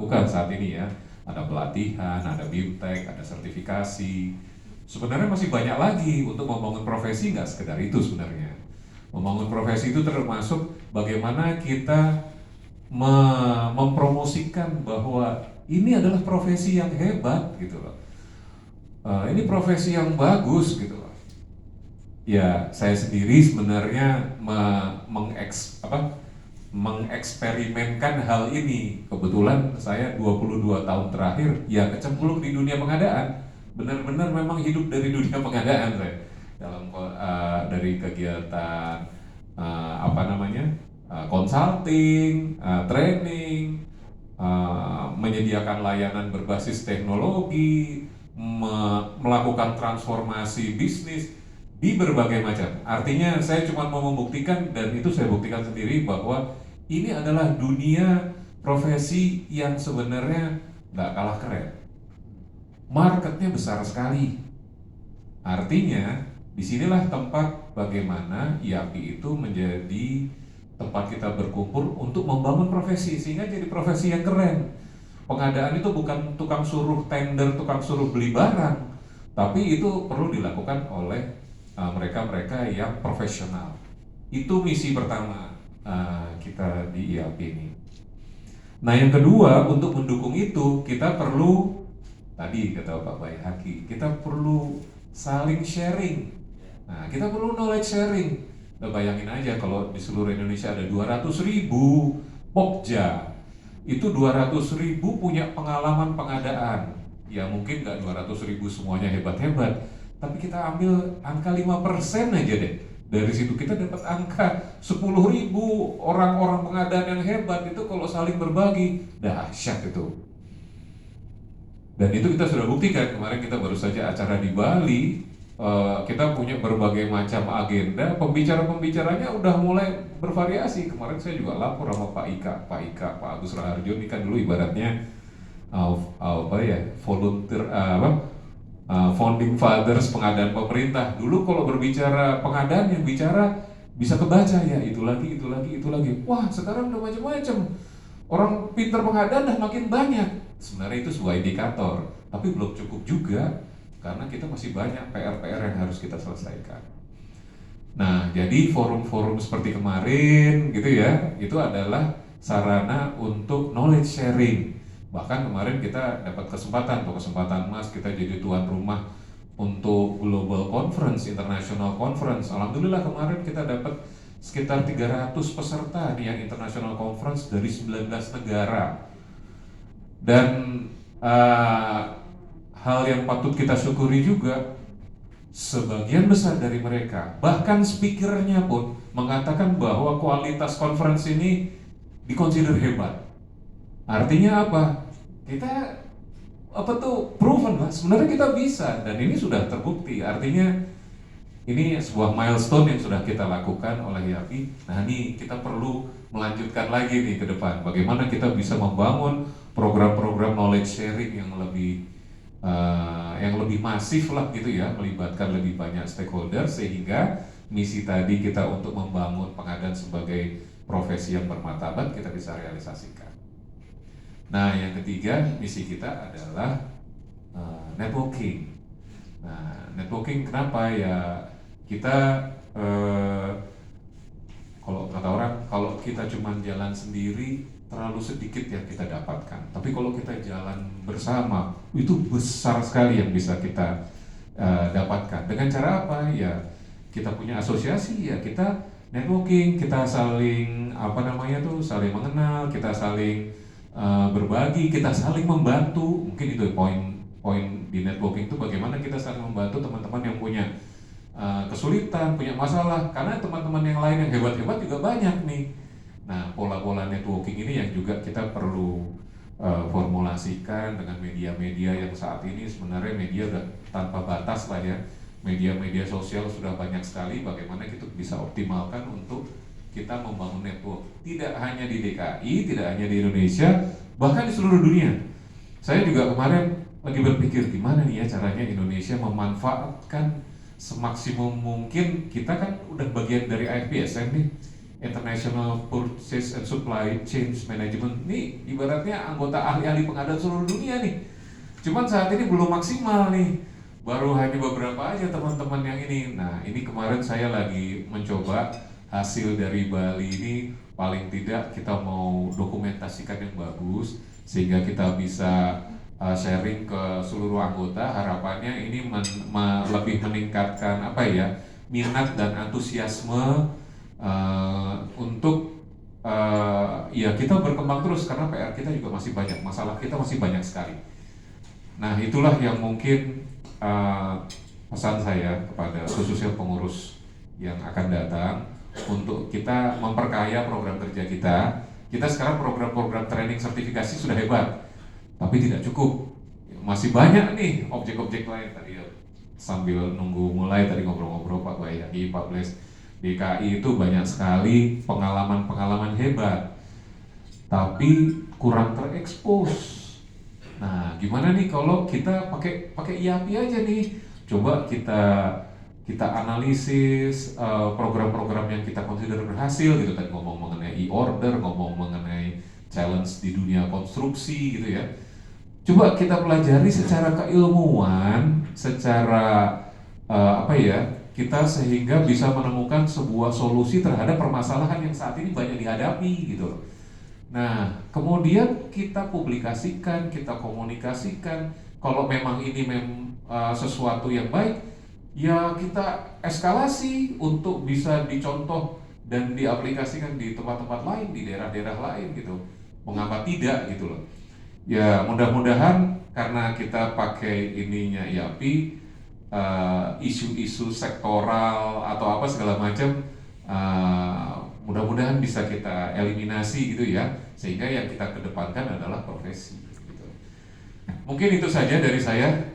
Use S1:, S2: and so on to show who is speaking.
S1: lakukan saat ini ya. Ada pelatihan, ada BIMTEK, ada sertifikasi. Sebenarnya masih banyak lagi untuk membangun profesi, nggak sekedar itu sebenarnya. Membangun profesi itu termasuk bagaimana kita mempromosikan bahwa ini adalah profesi yang hebat gitu loh. Ini profesi yang bagus gitu loh. Ya, saya sendiri sebenarnya mengeksperimenkan hal ini. Kebetulan saya 22 tahun terakhir ya kecemplung di dunia pengadaan. Benar-benar memang hidup dari dunia pengadaan saya. Dari kegiatan consulting, training, menyediakan layanan berbasis teknologi, melakukan transformasi bisnis di berbagai macam. Artinya saya cuma mau membuktikan, dan itu saya buktikan sendiri, bahwa ini adalah dunia profesi yang sebenarnya nggak kalah keren. Marketnya besar sekali. Artinya disinilah tempat bagaimana IAPI itu menjadi tempat kita berkumpul untuk membangun profesi, sehingga jadi profesi yang keren. Pengadaan itu bukan tukang suruh tender, tukang suruh beli barang, tapi itu perlu dilakukan oleh mereka-mereka yang profesional. Itu misi pertama kita di IAP ini. Nah, yang kedua, untuk mendukung itu kita perlu, tadi kata Pak Bayhaki, kita perlu saling sharing. Nah, kita perlu knowledge sharing. Nah, bayangin aja kalau di seluruh Indonesia ada 200.000 Pokja, itu 200.000 punya pengalaman pengadaan. Ya mungkin nggak 200.000 semuanya hebat-hebat, tapi kita ambil angka 5% aja deh. Dari situ kita dapat angka 10.000 orang-orang pengadaan yang hebat. Itu kalau saling berbagi, dahsyat itu. Dan itu kita sudah buktikan. Kemarin kita baru saja acara di Bali, kita punya berbagai macam agenda. Pembicara-pembicaranya udah mulai bervariasi. Kemarin saya juga lapor sama Pak Agus Raharjo. Ini kan dulu ibaratnya volunteer, founding fathers pengadaan pemerintah. Dulu kalau berbicara pengadaan, yang bicara bisa kebaca ya, itu lagi. Wah, sekarang udah macam-macam. Orang pinter pengadaan udah makin banyak. Sebenarnya itu sebuah indikator, tapi belum cukup juga, karena kita masih banyak PR-PR yang harus kita selesaikan. Nah, jadi forum-forum seperti kemarin gitu ya, itu adalah sarana untuk knowledge sharing. Bahkan kemarin kita dapat kesempatan emas, kita jadi tuan rumah untuk Global Conference, International Conference. Alhamdulillah kemarin kita dapat sekitar 300 peserta nih yang International Conference dari 19 negara. Dan hal yang patut kita syukuri juga, sebagian besar dari mereka, bahkan speakernya pun mengatakan bahwa kualitas conference ini dikonsider hebat. Artinya apa? Kita proven lah, sebenarnya kita bisa, dan ini sudah terbukti. Artinya ini sebuah milestone yang sudah kita lakukan oleh IAPI. Nah, ini kita perlu melanjutkan lagi nih ke depan. Bagaimana kita bisa membangun program-program knowledge sharing yang lebih masif lah gitu ya, melibatkan lebih banyak stakeholder, sehingga misi tadi kita untuk membangun pengadaan sebagai profesi yang bermartabat kita bisa realisasikan. Nah, yang ketiga, misi kita adalah networking. Nah, networking kenapa ya? Kita kalau kata orang, kalau kita cuma jalan sendiri terlalu sedikit yang kita dapatkan. Tapi kalau kita jalan bersama, itu besar sekali yang bisa kita dapatkan. Dengan cara apa? Ya kita punya asosiasi, ya kita networking, kita saling saling mengenal, kita saling berbagi, kita saling membantu. Mungkin itu poin di networking itu, bagaimana kita saling membantu teman-teman yang punya kesulitan, punya masalah, karena teman-teman yang lain yang hebat-hebat juga banyak nih. Nah, pola-pola networking ini yang juga kita perlu formulasikan dengan media-media yang saat ini sebenarnya media udah tanpa batas lah ya. Media-media sosial sudah banyak sekali, bagaimana kita bisa optimalkan untuk kita membangun network. Tidak hanya di DKI, tidak hanya di Indonesia, bahkan di seluruh dunia. Saya juga kemarin lagi berpikir gimana nih ya caranya Indonesia memanfaatkan semaksimum mungkin. Kita kan udah bagian dari AFPSM nih, International Purchase and Supply Chain Management. Nih ibaratnya anggota ahli-ahli pengadaan seluruh dunia nih. Cuman saat ini belum maksimal nih. Baru hanya beberapa aja teman-teman yang ini. Nah, ini kemarin saya lagi mencoba hasil dari Bali ini, paling tidak kita mau dokumentasikan yang bagus sehingga kita bisa sharing ke seluruh anggota. Harapannya ini lebih meningkatkan apa ya, minat dan antusiasme untuk ya kita berkembang terus, karena PR kita juga masih banyak, masalah kita masih banyak sekali. Nah, itulah yang mungkin pesan saya kepada khususnya pengurus yang akan datang, untuk kita memperkaya program kerja kita. Kita sekarang program-program training sertifikasi sudah hebat, tapi tidak cukup. Masih banyak nih objek-objek lain. Tadi ya, sambil nunggu mulai tadi ngobrol-ngobrol Pak Bayaki, Pak Bles, DKI itu banyak sekali pengalaman-pengalaman hebat, tapi kurang terekspos. Nah, gimana nih kalau kita pakai IAPI aja nih? Coba kita analisis program-program yang kita consider berhasil gitu. Tadi ngomong mengenai e-order, ngomong mengenai challenge di dunia konstruksi gitu ya. Coba kita pelajari secara keilmuan, secara apa ya, kita sehingga bisa menemukan sebuah solusi terhadap permasalahan yang saat ini banyak dihadapi gitu loh. Nah, kemudian kita publikasikan, kita komunikasikan. Kalau memang ini sesuatu yang baik, ya kita eskalasi untuk bisa dicontoh dan diaplikasikan di tempat-tempat lain, di daerah-daerah lain gitu. Mengapa tidak gitu loh. Ya, mudah-mudahan karena kita pakai ininya IAPI, isu-isu sektoral atau apa segala macam, mudah-mudahan bisa kita eliminasi gitu ya, sehingga yang kita kedepankan adalah profesi gitu. Mungkin itu saja dari saya.